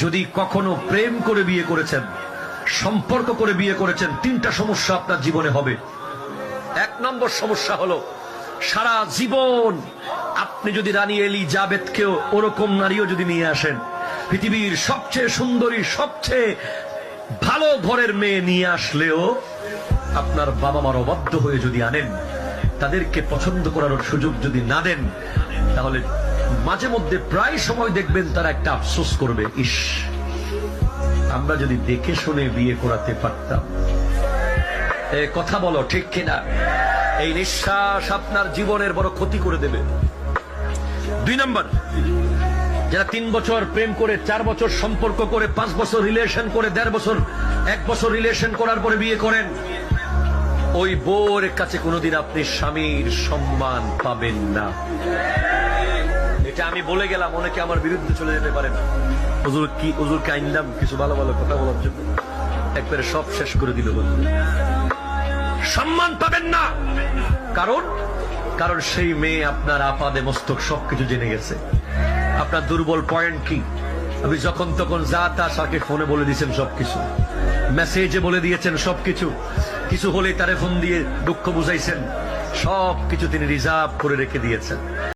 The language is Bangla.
যদি কখনো প্রেম করে বিয়ে করেছেন, সম্পর্ক করে বিয়ে করেছেন, তিনটা সমস্যা আপনার জীবনে হবে। এক নম্বর সমস্যা হলো, সারা জীবন আপনি যদি রানী এলিজাবেথকেও ওরকম নারীও যদি নিয়ে আসেন, পৃথিবীর সবচেয়ে সুন্দরী, সবচেয়ে ভালো ঘরের মেয়ে নিয়ে আসলেও আপনার বাবা মার অবাধ্য হয়ে যদি আনেন, তাদেরকে পছন্দ করার সুযোগ যদি না দেন, তাহলে মাঝে মধ্যে প্রায় সময় দেখবেন তারা একটা আফসোস করবে, ইস, আমরা যদি দেখে শুনে বিয়ে করাতে পারতাম। কথা বলো ঠিক কিনা? এই নিঃশ্বাস আপনার জীবনের বড় ক্ষতি করে দেবে। 2 নম্বর, যারা 3 বছর প্রেম করে, 4 বছর সম্পর্ক করে, 5 বছর রিলেশন করে, 1.5 বছর, 1 বছর রিলেশন করার পরে বিয়ে করেন, ওই বউর কাছে কোনোদিন আপনি স্বামীর সম্মান পাবেন না। এটা আমি বলে গেলাম, অনেকে আমার বিরুদ্ধে চলে যেতে পারেন। হুজুর কাইন্দাম কিছু ভালো ভালো কথা বলার জন্য একবারে সব শেষ করে দিল। সম্মান পাবেন না। কারণ সেই মেয়ে আপনার আপাদে মস্তক সবকিছু জেনে গেছে। আপনার দুর্বল পয়েন্ট কি? আপনি যখন তখন যা তা তাকে ফোনে বলে দিয়েছেন, সবকিছু মেসেজে বলে দিয়েছেন, সবকিছু। কিছু হলে তারে ফোন দিয়ে দুঃখ বুঝাইছেন, সবকিছু তিনি রিজার্ভ করে রেখে দিয়েছেন।